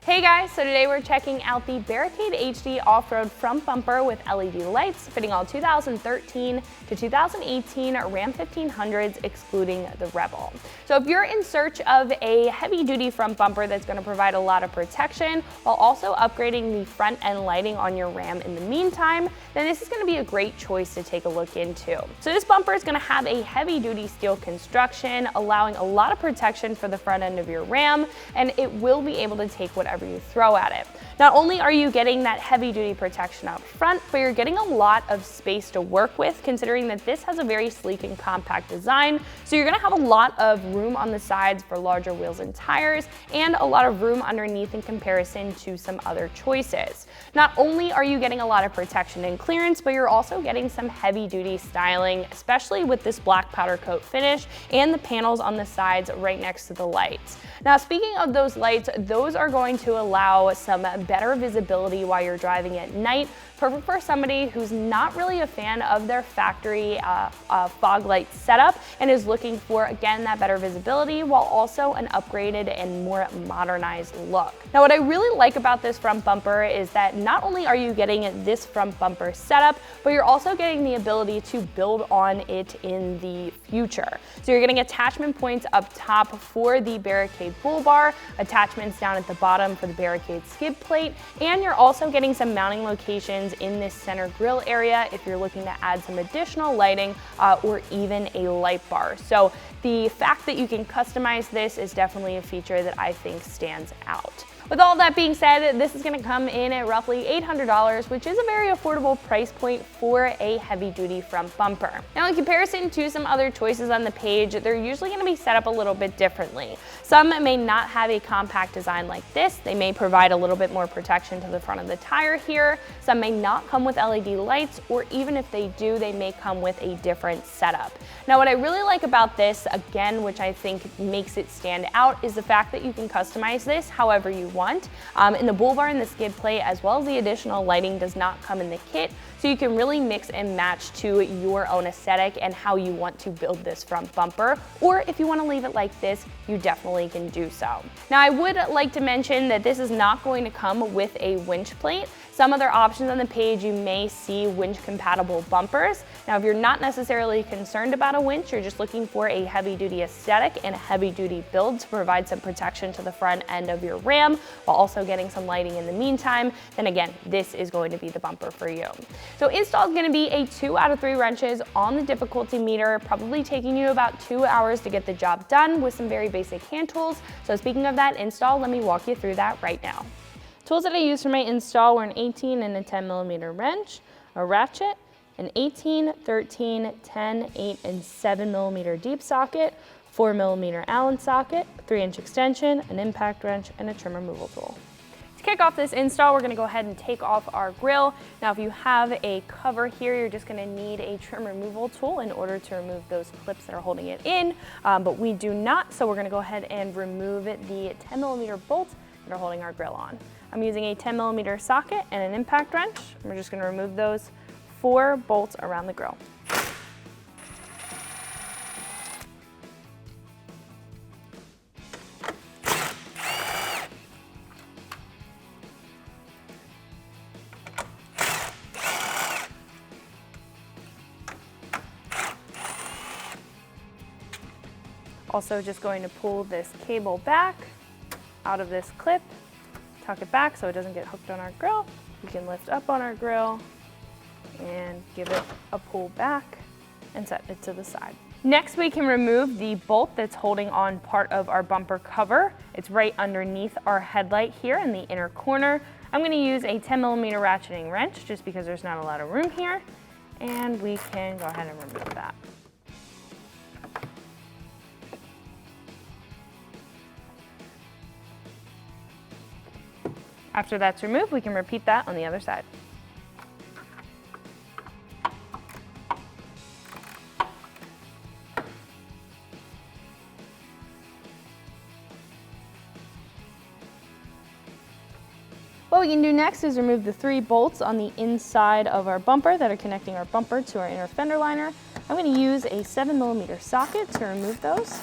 Hey guys, so today we're checking out the Barricade HD off-road front bumper with LED lights fitting all 2013 to 2018 Ram 1500s excluding the Rebel. So if you're in search of a heavy-duty front bumper that's going to provide a lot of protection while also upgrading the front end lighting on your Ram in the meantime, then this is going to be a great choice to take a look into. So this bumper is going to have a heavy-duty steel construction, allowing a lot of protection for the front end of your Ram, and it will be able to take whatever you throw at it. Not only are you getting that heavy duty protection up front, but you're getting a lot of space to work with, considering that this has a very sleek and compact design. So you're gonna have a lot of room on the sides for larger wheels and tires, and a lot of room underneath in comparison to some other choices. Not only are you getting a lot of protection and clearance, but you're also getting some heavy duty styling, especially with this black powder coat finish and the panels on the sides right next to the lights. Now, speaking of those lights, those are going to allow some better visibility while you're driving at night, perfect for somebody who's not really a fan of their factory fog light setup and is looking for, again, that better visibility while also an upgraded and more modernized look. Now, what I really like about this front bumper is that not only are you getting this front bumper setup, but you're also getting the ability to build on it in the future. So you're getting attachment points up top for the Barricade bull bar, attachments down at the bottom for the Barricade skid plate, and you're also getting some mounting locations in this center grille area if you're looking to add some additional lighting or even a light bar. So the fact that you can customize this is definitely a feature that I think stands out. With all that being said, this is going to come in at roughly $800, which is a very affordable price point for a heavy-duty front bumper. Now, in comparison to some other choices on the page, they're usually going to be set up a little bit differently. Some may not have a compact design like this. They may provide a little bit more protection to the front of the tire here. Some may not come with LED lights, or even if they do, they may come with a different setup. Now, what I really like about this, again, which I think makes it stand out, is the fact that you can customize this however you want. In the bull bar and the skid plate, as well as the additional lighting, does not come in the kit, so you can really mix and match to your own aesthetic and how you want to build this front bumper, or if you want to leave it like this, you definitely can do so. Now, I would like to mention that this is not going to come with a winch plate. Some other options on the page, you may see winch compatible bumpers. Now, if you're not necessarily concerned about a winch, you're just looking for a heavy duty aesthetic and a heavy duty build to provide some protection to the front end of your Ram while also getting some lighting in the meantime, then again, this is going to be the bumper for you. So install is going to be a 2 out of 3 wrenches on the difficulty meter, probably taking you about 2 hours to get the job done with some very basic hand tools. So speaking of that install, let me walk you through that right now. Tools that I used for my install were an 18 and a 10 millimeter wrench, a ratchet, an 18, 13, 10, 8, and 7 millimeter deep socket, 4 millimeter Allen socket, 3-inch extension, an impact wrench, and a trim removal tool. To kick off this install, we're going to go ahead and take off our grill. Now, if you have a cover here, you're just going to need a trim removal tool in order to remove those clips that are holding it in, but we do not, so we're going to go ahead and remove the 10 millimeter bolts that are holding our grill on. I'm using a 10 millimeter socket and an impact wrench. We're just going to remove those 4 bolts around the grill. Also just going to pull this cable back out of this clip, tuck it back so it doesn't get hooked on our grill. We can lift up on our grill and give it a pull back and set it to the side. Next, we can remove the bolt that's holding on part of our bumper cover. It's right underneath our headlight here in the inner corner. I'm going to use a 10 millimeter ratcheting wrench just because there's not a lot of room here, and we can go ahead and remove that. After that's removed, we can repeat that on the other side. What we can do next is remove the 3 bolts on the inside of our bumper that are connecting our bumper to our inner fender liner. I'm going to use a 7 millimeter socket to remove those.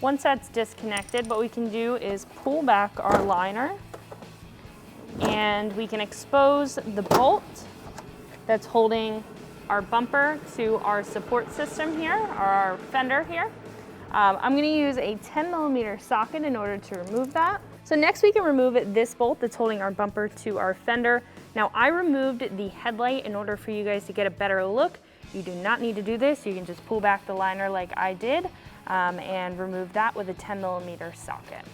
Once that's disconnected, what we can do is pull back our liner and we can expose the bolt that's holding our bumper to our support system here, or our fender here. I'm going to use a 10mm socket in order to remove that. So next we can remove this bolt that's holding our bumper to our fender. Now I removed the headlight in order for you guys to get a better look. You do not need to do this. You can just pull back the liner like I did and remove that with a 10mm socket.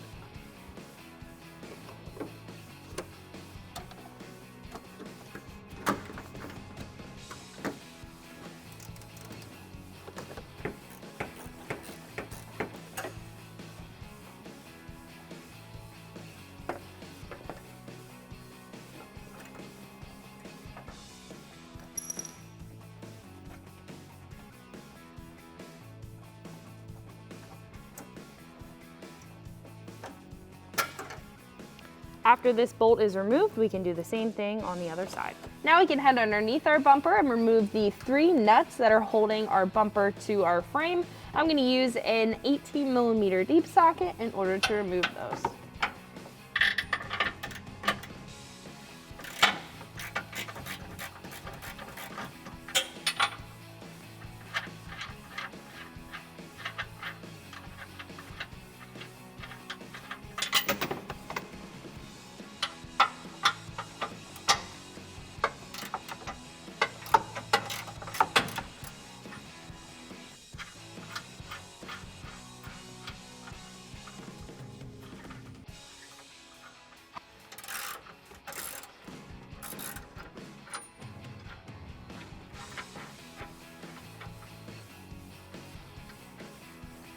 After this bolt is removed, we can do the same thing on the other side. Now we can head underneath our bumper and remove the 3 nuts that are holding our bumper to our frame. I'm going to use an 18mm deep socket in order to remove those.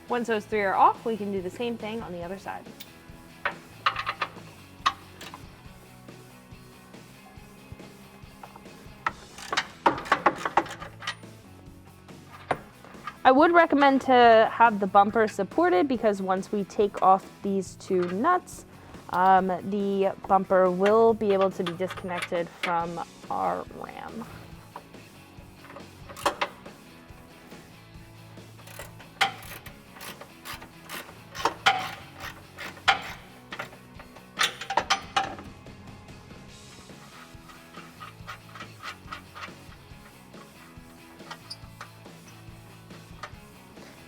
Once those 3 are off, we can do the same thing on the other side. I would recommend to have the bumper supported because once we take off these 2 nuts, the bumper will be able to be disconnected from our ram.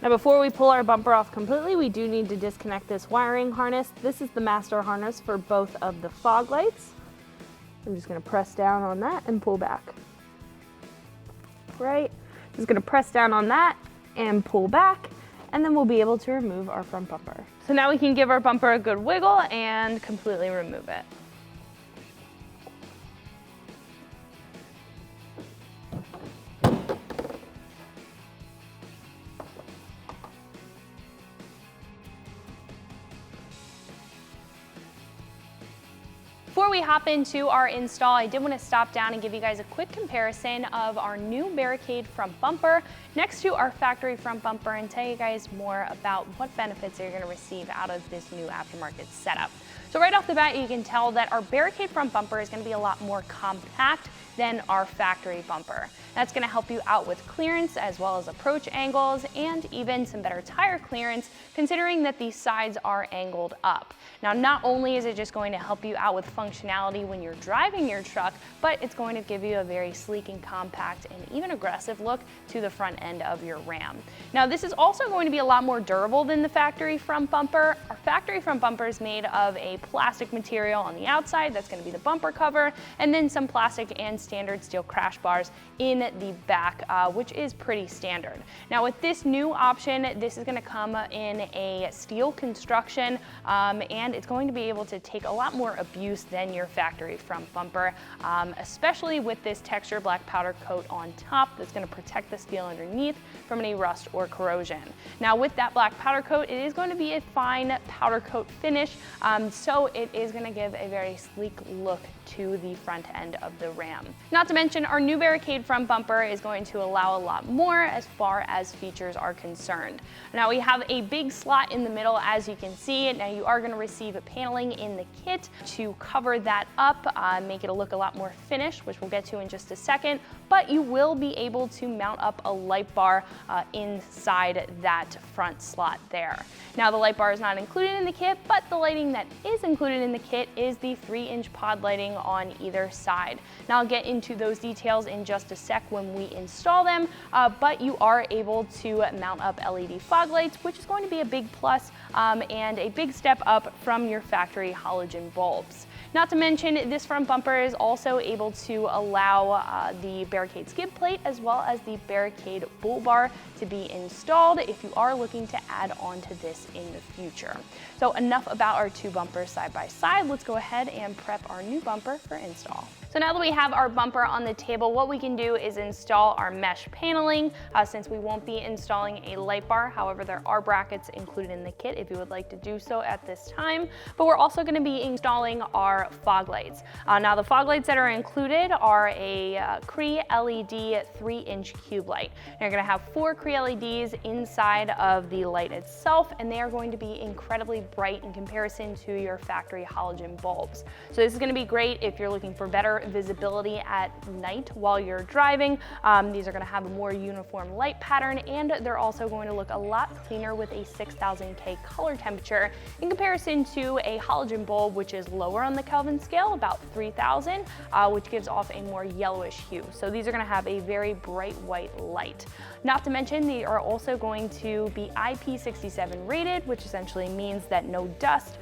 Now before we pull our bumper off completely, we do need to disconnect this wiring harness. This is the master harness for both of the fog lights. I'm just going to press down on that and pull back. Right? Just going to press down on that and pull back, and then we'll be able to remove our front bumper. So now we can give our bumper a good wiggle and completely remove it. Before we hop into our install, I did want to stop down and give you guys a quick comparison of our new Barricade front bumper next to our factory front bumper and tell you guys more about what benefits you're going to receive out of this new aftermarket setup. So right off the bat, you can tell that our Barricade front bumper is going to be a lot more compact than our factory bumper. That's going to help you out with clearance as well as approach angles and even some better tire clearance considering that these sides are angled up. Now not only is it just going to help you out with functionality when you're driving your truck, but it's going to give you a very sleek and compact and even aggressive look to the front end of your Ram. Now this is also going to be a lot more durable than the factory front bumper. Our factory front bumper is made of a plastic material on the outside, that's going to be the bumper cover, and then some plastic and standard steel crash bars in the back, which is pretty standard. Now with this new option, this is going to come in a steel construction and it's going to be able to take a lot more abuse than your factory front bumper, especially with this texture black powder coat on top that's going to protect the steel underneath from any rust or corrosion. Now with that black powder coat, it is going to be a fine powder coat finish, so it is going to give a very sleek look to the front end of the Ram. Not to mention, our new Barricade front bumper is going to allow a lot more as far as features are concerned. Now we have a big slot in the middle, as you can see. Now you are going to receive a paneling in the kit to cover that up, make it look a lot more finished, which we'll get to in just a second, but you will be able to mount up a light bar inside that front slot there. Now the light bar is not included in the kit, but the lighting that is included in the kit is the 3-inch pod lighting on either side. Now I'll get into those details in just a sec when we install them, but you are able to mount up LED fog lights, which is going to be a big plus and a big step up from your factory halogen bulbs. Not to mention, this front bumper is also able to allow the Barricade skid plate as well as the Barricade bull bar to be installed if you are looking to add on to this in the future. So enough about our two bumpers side by side. Let's go ahead and prep our new bumper for install. So now that we have our bumper on the table, what we can do is install our mesh paneling since we won't be installing a light bar. However, there are brackets included in the kit if you would like to do so at this time. But we're also going to be installing our fog lights. Now the fog lights that are included are a Cree LED 3-inch cube light. You're going to have 4 Cree LEDs inside of the light itself, and they are going to be incredibly bright in comparison to your factory halogen bulbs. So this is going to be great if you're looking for better visibility at night while you're driving. These are going to have a more uniform light pattern, and they're also going to look a lot cleaner with a 6000K color temperature in comparison to a halogen bulb, which is lower on the Kelvin scale, about 3000, which gives off a more yellowish hue. So these are going to have a very bright white light. Not to mention, they are also going to be IP67 rated, which essentially means that no dust,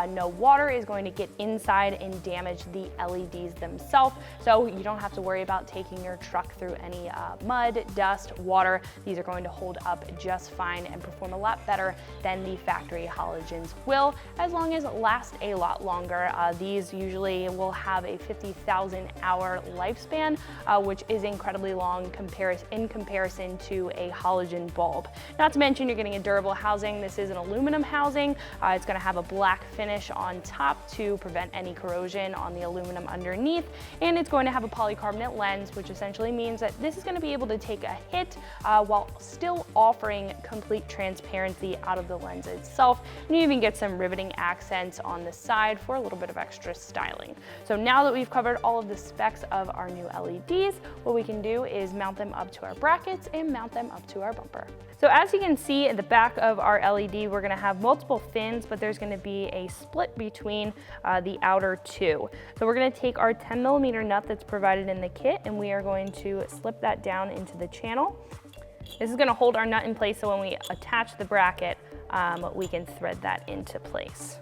no water is going to get inside and damage the LEDs themselves. So you don't have to worry about taking your truck through any mud, dust, water. These are going to hold up just fine and perform a lot better than the factory halogens will, as long as last a lot longer. These usually will have a 50,000 hour lifespan, which is incredibly long in comparison to a halogen bulb. Not to mention, you're getting a durable housing. This is an aluminum housing. It's going to have a black finish on top to prevent any corrosion on the aluminum underneath, and it's going to have a polycarbonate lens, which essentially means that this is going to be able to take a hit while still offering complete transparency out of the lens itself. And you even get some riveting accents on the side for a little bit of extra styling. So now that we've covered all of the specs of our new LEDs, what we can do is mount them up to our brackets and mount them up to our bumper. So as you can see at the back of our LED, we're going to have multiple fins, but there's going to be a split between the outer two. So we're going to take our 10mm nut that's provided in the kit, and we are going to slip that down into the channel. This is going to hold our nut in place, so when we attach the bracket, we can thread that into place.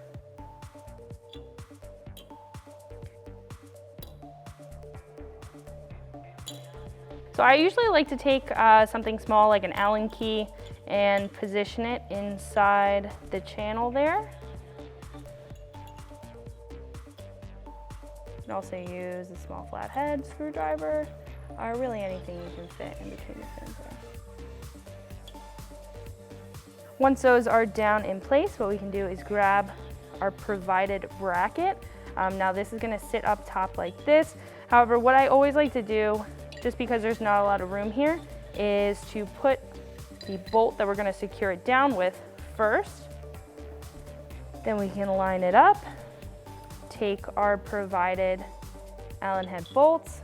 So I usually like to take something small like an Allen key and position it inside the channel there. You can also use a small flathead screwdriver, or really anything you can fit in between the fins there. Once those are down in place, what we can do is grab our provided bracket. Now this is going to sit up top like this. However, what I always like to do, just because there's not a lot of room here, is to put the bolt that we're going to secure it down with first. Then we can line it up, take our provided Allen head bolts,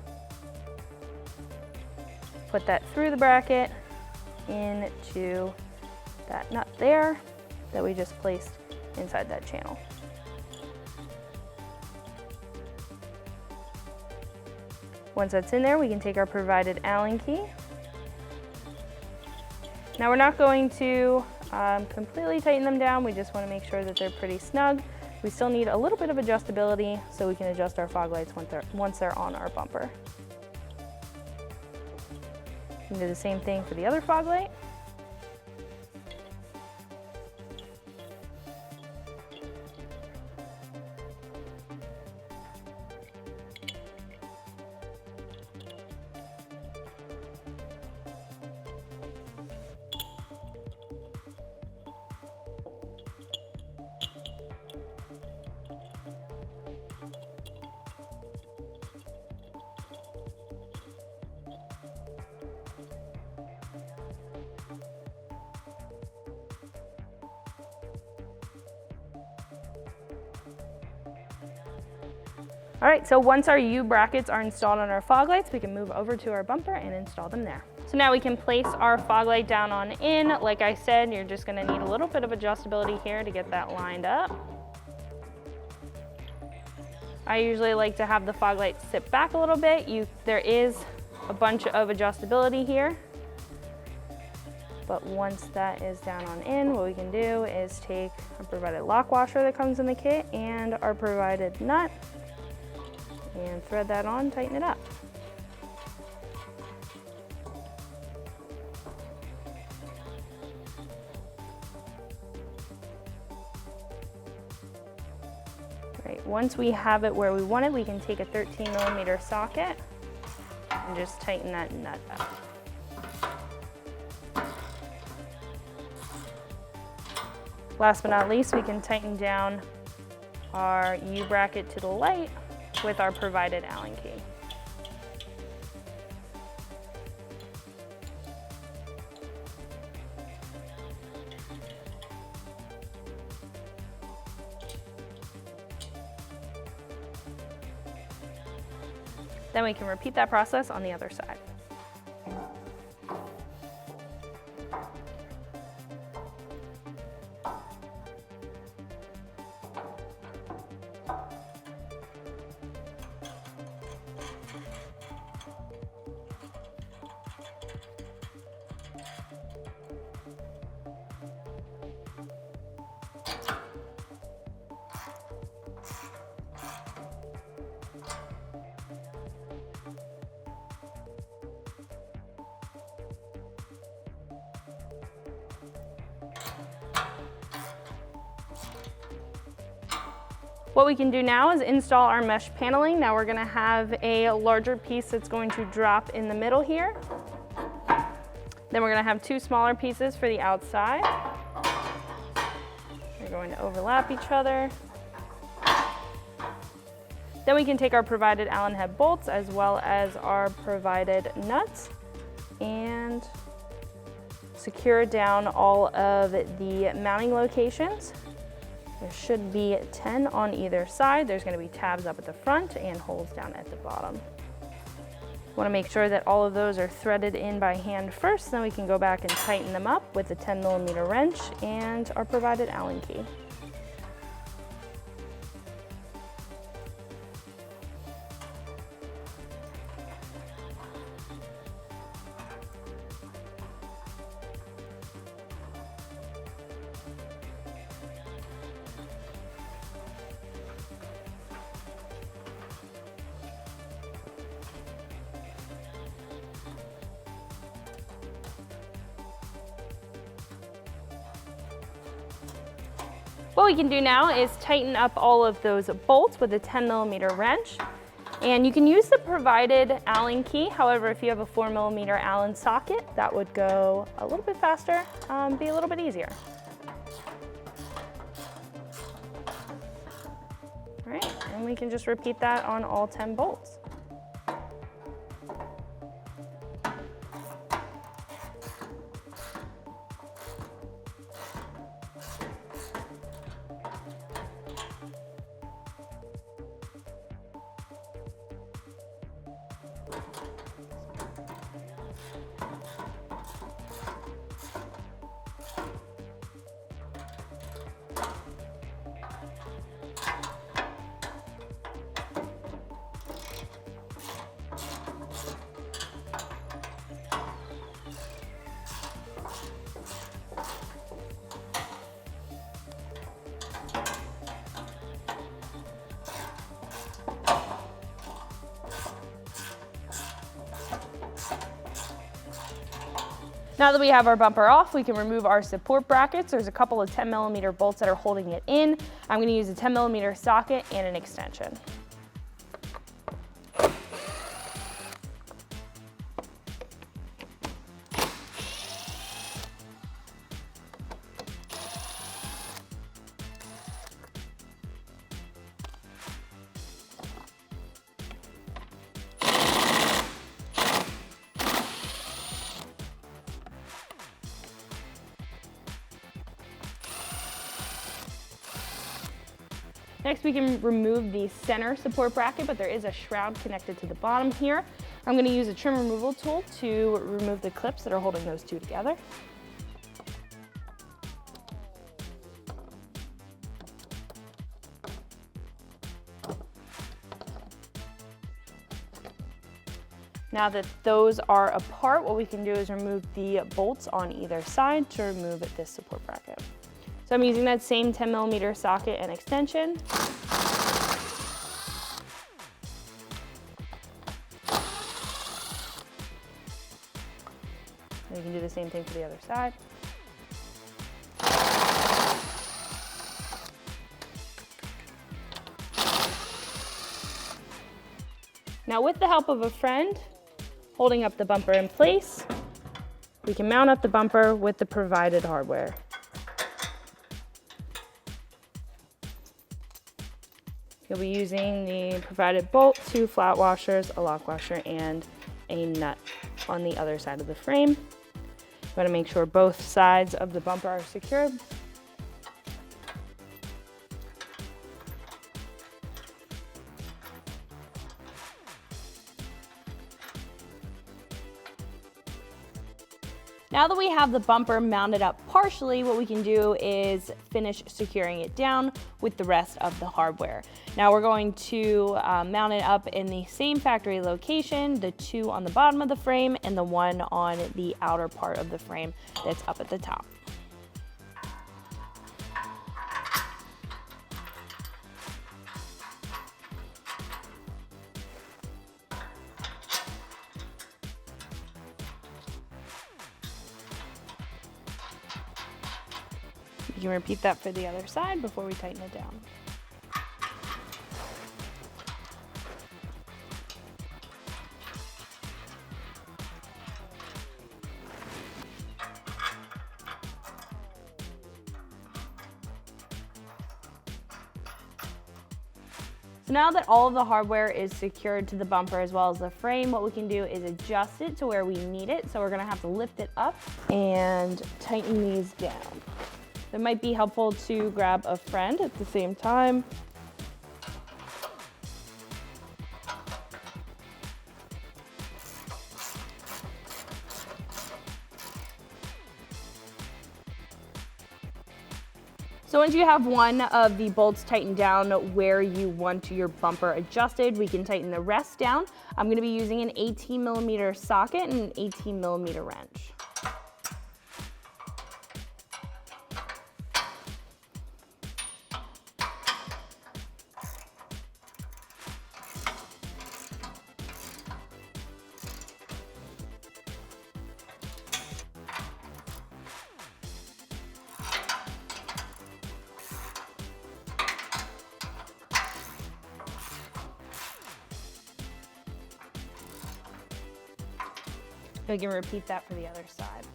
put that through the bracket into that nut there that we just placed inside that channel. Once that's in there, we can take our provided Allen key. Now we're not going to completely tighten them down, we just want to make sure that they're pretty snug. We still need a little bit of adjustability so we can adjust our fog lights once they're on our bumper. We can do the same thing for the other fog light. All right, so once our U brackets are installed on our fog lights, we can move over to our bumper and install them there. So now we can place our fog light down on in. Like I said, you're just gonna need a little bit of adjustability here to get that lined up. I usually like to have the fog light sit back a little bit. There is a bunch of adjustability here. But once that is down on in, what we can do is take our provided lock washer that comes in the kit and our provided nut and thread that on, tighten it up. Right, once we have it where we want it, we can take a 13mm socket and just tighten that nut up. Last but not least, we can tighten down our U bracket to the light with our provided Allen key. Then we can repeat that process on the other side. What we can do now is install our mesh paneling. Now we're gonna have a larger piece that's going to drop in the middle here. Then we're gonna have two smaller pieces for the outside. They're going to overlap each other. Then we can take our provided Allen head bolts as well as our provided nuts and secure down all of the mounting locations. There should be 10 on either side. There's going to be tabs up at the front and holes down at the bottom. Want to make sure that all of those are threaded in by hand first, then we can go back and tighten them up with a 10mm wrench and our provided Allen key. What we can do now is tighten up all of those bolts with a 10mm wrench. And you can use the provided Allen key. However, if you have a 4mm Allen socket, that would go a little bit faster, be a little bit easier. All right, and we can just repeat that on all 10 bolts. Now that we have our bumper off, we can remove our support brackets. There's a couple of 10mm bolts that are holding it in. I'm going to use a 10mm socket and an extension. Next, we can remove the center support bracket, but there is a shroud connected to the bottom here. I'm going to use a trim removal tool to remove the clips that are holding those two together. Now that those are apart, what we can do is remove the bolts on either side to remove this support bracket. So I'm using that same 10mm socket and extension. And you can do the same thing for the other side. Now, with the help of a friend holding up the bumper in place, we can mount up the bumper with the provided hardware. You'll be using the provided bolt, 2 flat washers, a lock washer, and a nut on the other side of the frame. You want to make sure both sides of the bumper are secured. Now that we have the bumper mounted up partially, what we can do is finish securing it down with the rest of the hardware. Now we're going to mount it up in the same factory location, the 2 on the bottom of the frame and the 1 on the outer part of the frame that's up at the top. You can repeat that for the other side before we tighten it down. So now that all of the hardware is secured to the bumper as well as the frame, what we can do is adjust it to where we need it. So we're gonna have to lift it up and tighten these down. It might be helpful to grab a friend at the same time. So once you have one of the bolts tightened down where you want your bumper adjusted, we can tighten the rest down. I'm going to be using an 18mm socket and an 18mm wrench. We can repeat that for the other side.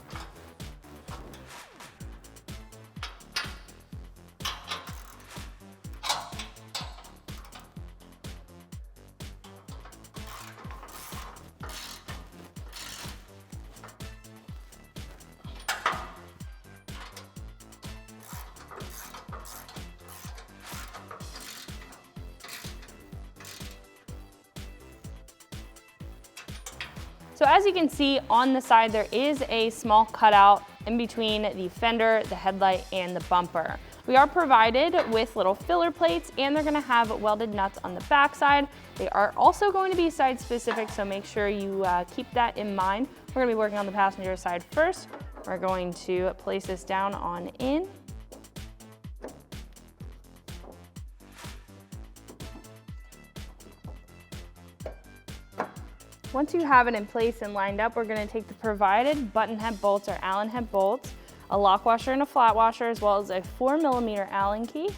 So as you can see on the side, there is a small cutout in between the fender, the headlight, and the bumper. We are provided with little filler plates, and they're gonna have welded nuts on the back side. They are also going to be side specific, so make sure you keep that in mind. We're gonna be working on the passenger side first. We're going to place this down on in. Once you have it in place and lined up, we're going to take the provided button head bolts or Allen head bolts, a lock washer and a flat washer, as well as a 4mm Allen key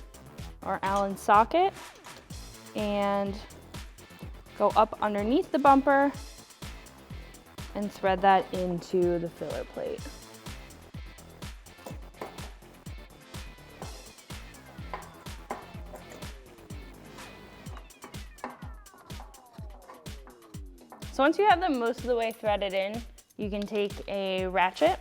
or Allen socket, and go up underneath the bumper and thread that into the filler plate. So once you have them most of the way threaded in, you can take a ratchet.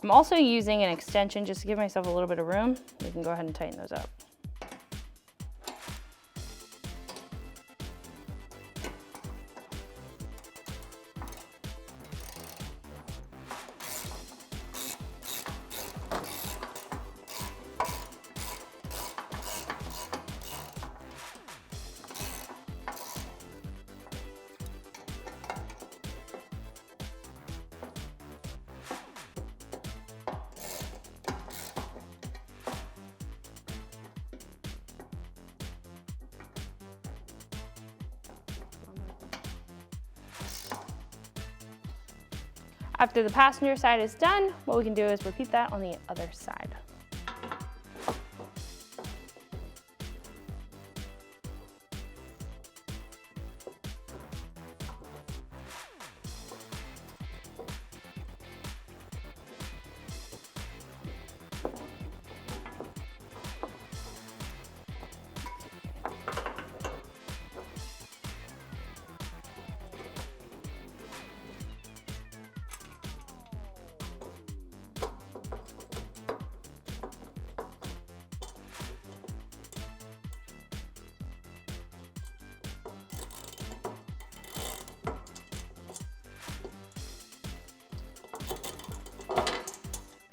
I'm also using an extension just to give myself a little bit of room. You can go ahead and tighten those up. After the passenger side is done, what we can do is repeat that on the other side.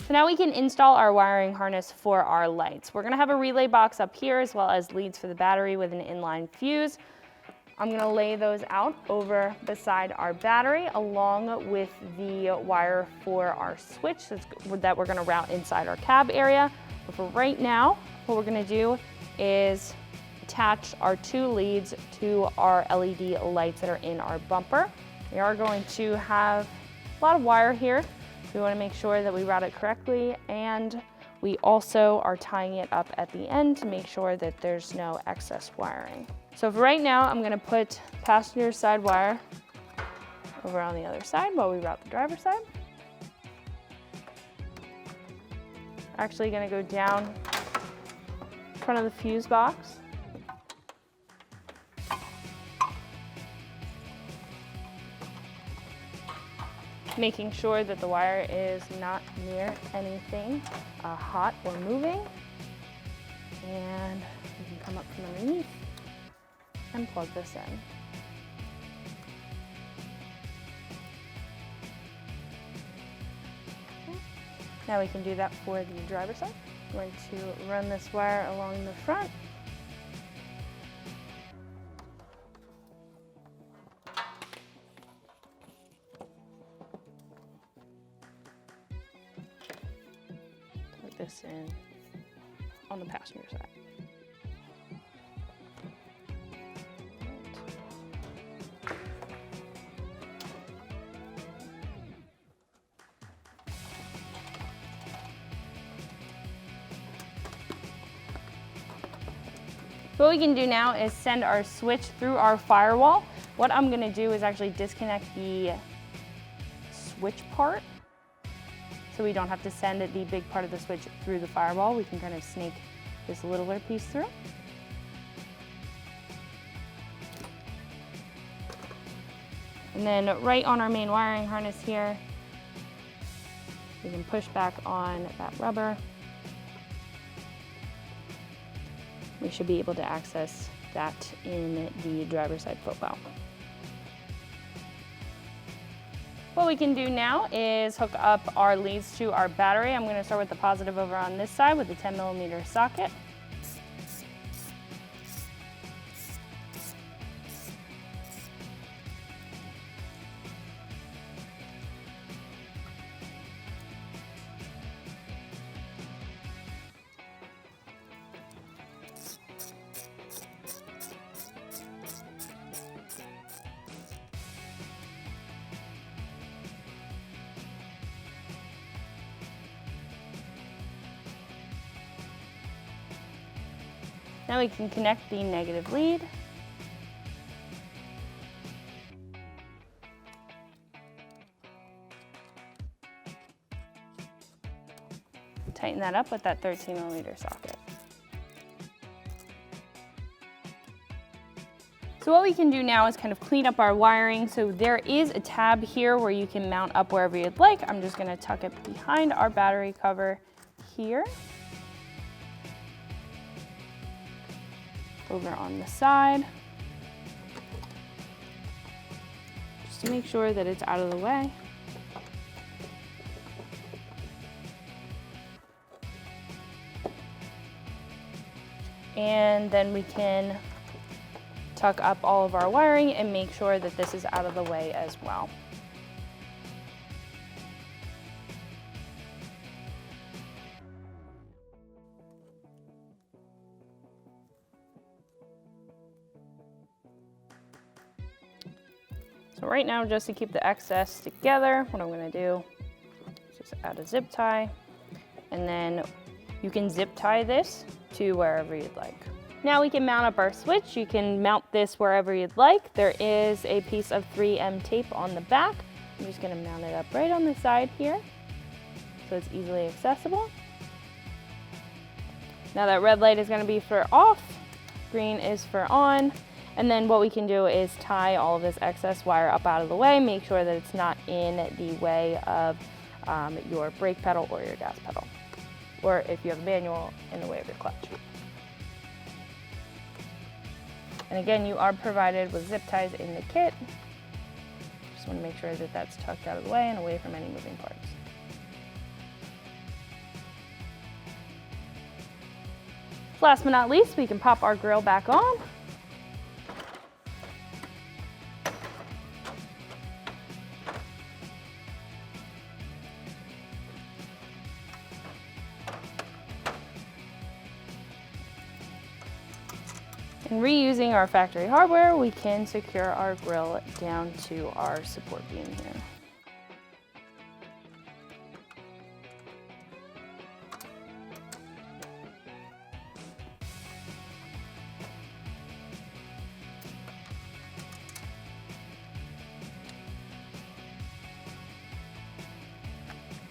So now we can install our wiring harness for our lights. We're gonna have a relay box up here as well as leads for the battery with an inline fuse. I'm gonna lay those out over beside our battery along with the wire for our switch that we're gonna route inside our cab area. But for right now, what we're gonna do is attach our 2 leads to our LED lights that are in our bumper. We are going to have a lot of wire here. We want to make sure that we route it correctly, and we also are tying it up at the end to make sure that there's no excess wiring. So for right now, I'm going to put passenger side wire over on the other side while we route the driver's side. Actually going to go down in front of the fuse box. Making sure that the wire is not near anything hot or moving. And we can come up from underneath and plug this in. Now we can do that for the driver's side. I'm going to run this wire along the front. Plug this in on the passenger side. So what we can do now is send our switch through our firewall. What I'm gonna do is actually disconnect the switch part so we don't have to send the big part of the switch through the firewall. We can kind of snake this littler piece through. And then right on our main wiring harness here, we can push back on that rubber. We should be able to access that in the driver's side footwell. What we can do now is hook up our leads to our battery. I'm going to start with the positive over on this side with the 10mm socket. Now we can connect the negative lead. Tighten that up with that 13mm socket. So what we can do now is kind of clean up our wiring. So there is a tab here where you can mount up wherever you'd like. I'm just going to tuck it behind our battery cover here. Over on the side, just to make sure that it's out of the way. And then we can tuck up all of our wiring and make sure that this is out of the way as well. So right now, just to keep the excess together, what I'm gonna do is just add a zip tie, and then you can zip tie this to wherever you'd like. Now we can mount up our switch. You can mount this wherever you'd like. There is a piece of 3M tape on the back. I'm just gonna mount it up right on the side here, so it's easily accessible. Now that red light is gonna be for off, green is for on, and then what we can do is tie all of this excess wire up out of the way, make sure that it's not in the way of your brake pedal or your gas pedal, or if you have a manual, in the way of your clutch. And again, you are provided with zip ties in the kit. Just want to make sure that that's tucked out of the way and away from any moving parts. Last but not least, we can pop our grill back on. And reusing our factory hardware, we can secure our grill down to our support beam here.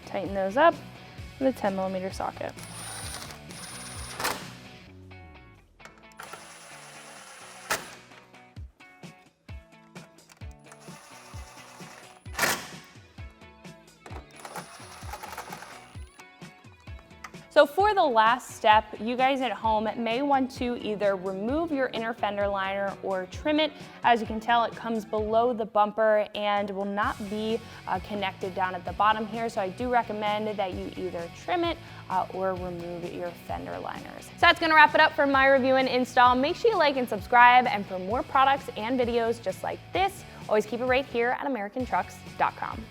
Tighten those up with a 10mm socket. So for the last step, you guys at home may want to either remove your inner fender liner or trim it. As you can tell, it comes below the bumper and will not be connected down at the bottom here. So I do recommend that you either trim it or remove your fender liners. So that's gonna wrap it up for my review and install. Make sure you like and subscribe, and for more products and videos just like this, always keep it right here at AmericanTrucks.com.